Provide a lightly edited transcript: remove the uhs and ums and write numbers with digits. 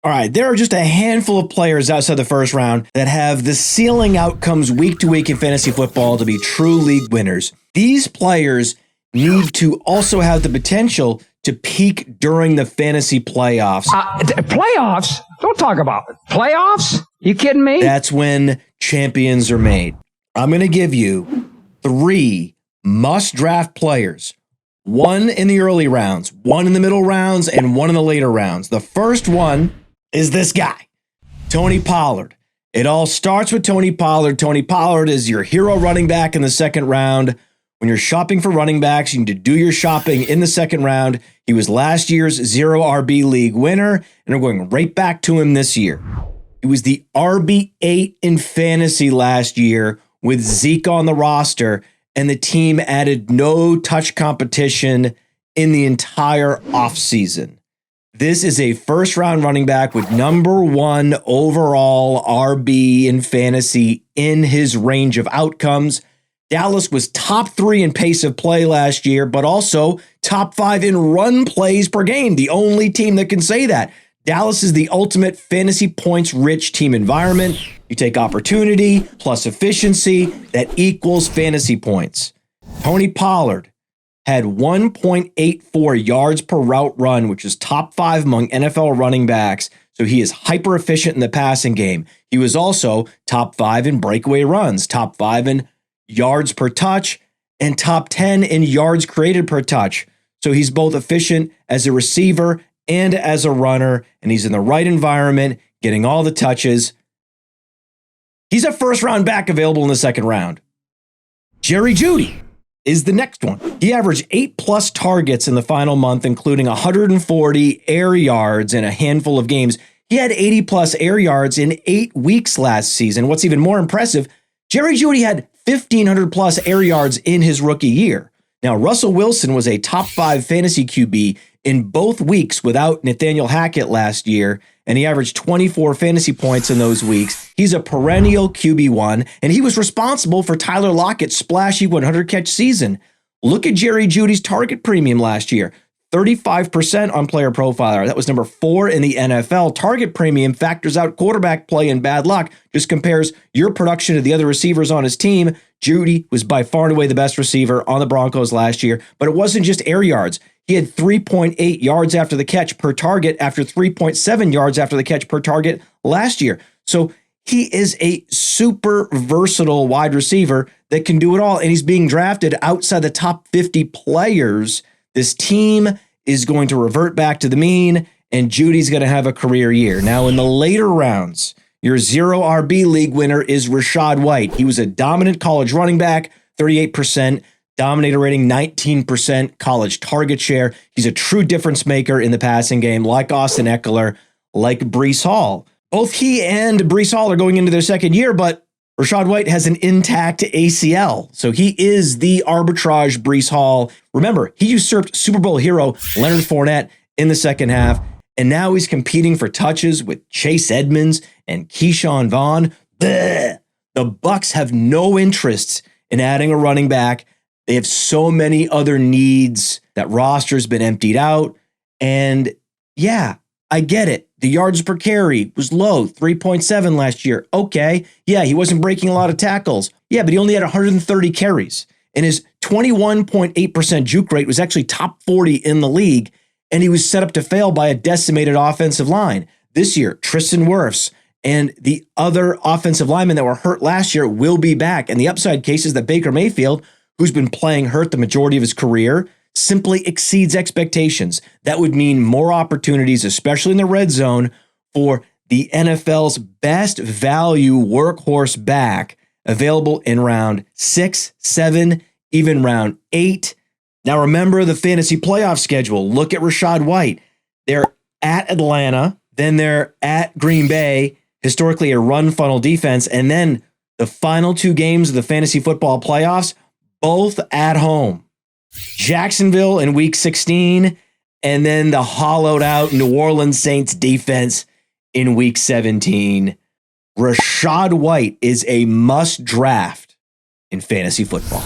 All right, there are just a handful of players outside the first round that have the ceiling outcomes week to week in fantasy football to be true league winners. These players need to also have the potential to peak during the fantasy playoffs. Playoffs? Don't talk about it. Playoffs? You kidding me? That's when champions are made. I'm going to give you 3 must-draft players. 1 in the early rounds, 1 in the middle rounds, and 1 in the later rounds. The first one is this guy, Tony Pollard. It all starts with Tony Pollard. Tony Pollard is your hero running back in the second round. When you're shopping for running backs, you need to do your shopping in the second round. He was last year's 0 RB league winner, and we're going right back to him this year. He was the RB8 in fantasy last year with Zeke on the roster, and the team added no touch competition in the entire offseason. This is a first-round running back with number 1 overall RB in fantasy in his range of outcomes. Dallas was top 3 in pace of play last year, but also top 5 in run plays per game, the only team that can say that. Dallas is the ultimate fantasy points-rich team environment. You take opportunity plus efficiency, that equals fantasy points. Tony Pollard had 1.84 yards per route run, which is top 5 among NFL running backs. So he is hyper efficient in the passing game. He was also top 5 in breakaway runs, top 5 in yards per touch, and top 10 in yards created per touch. So he's both efficient as a receiver and as a runner, and he's in the right environment, getting all the touches. He's a first-round back available in the second round. Jerry Jeudy is the next one. He averaged 8+ targets in the final month, including 140 air yards in a handful of games. He had 80+ air yards in 8 weeks last season. What's even more impressive, Jerry Jeudy had 1,500+ air yards in his rookie year. Now, Russell Wilson was a top 5 fantasy QB in both weeks without Nathaniel Hackett last year, and he averaged 24 fantasy points in those weeks. He's a perennial QB1, and he was responsible for Tyler Lockett's splashy 100-catch season. Look at Jerry Jeudy's target premium last year, 35% on Player Profiler. That was number 4 in the NFL. Target premium factors out quarterback play and bad luck, just compares your production to the other receivers on his team. Jeudy was by far and away the best receiver on the Broncos last year, but it wasn't just air yards. He had 3.8 yards after the catch per target after 3.7 yards after the catch per target last year. So he is a super versatile wide receiver that can do it all, and he's being drafted outside the top 50 players. This team is going to revert back to the mean, and Judy's going to have a career year. Now, in the later rounds, your 0 RB league winner is Rachaad White. He was a dominant college running back, 38%. Dominator rating, 19% college target share. He's a true difference maker in the passing game, like Austin Eckler, like Breece Hall. Both he and Breece Hall are going into their second year, but Rachaad White has an intact ACL. So he is the arbitrage Breece Hall. Remember, he usurped Super Bowl hero Leonard Fournette in the second half, and now he's competing for touches with Chase Edmonds and Keyshawn Vaughn. Blech. The Bucs have no interests in adding a running back. They have so many other needs. That roster's been emptied out. And yeah, I get it. The yards per carry was low, 3.7 last year. Okay. Yeah, he wasn't breaking a lot of tackles. Yeah, but he only had 130 carries. And his 21.8% juke rate was actually top 40 in the league. And he was set up to fail by a decimated offensive line. This year, Tristan Wirfs and the other offensive linemen that were hurt last year will be back. And the upside case is that Baker Mayfield, who's been playing hurt the majority of his career, simply exceeds expectations. That would mean more opportunities, especially in the red zone, for the NFL's best value workhorse back available in round 6, 7, even round 8. Now remember the fantasy playoff schedule. Look at Rachaad White. They're at Atlanta, then they're at Green Bay, historically a run funnel defense, and then the final 2 games of the fantasy football playoffs, both at home. Jacksonville in week 16, and then the hollowed out New Orleans Saints defense in week 17. Rachaad White is a must draft in fantasy football.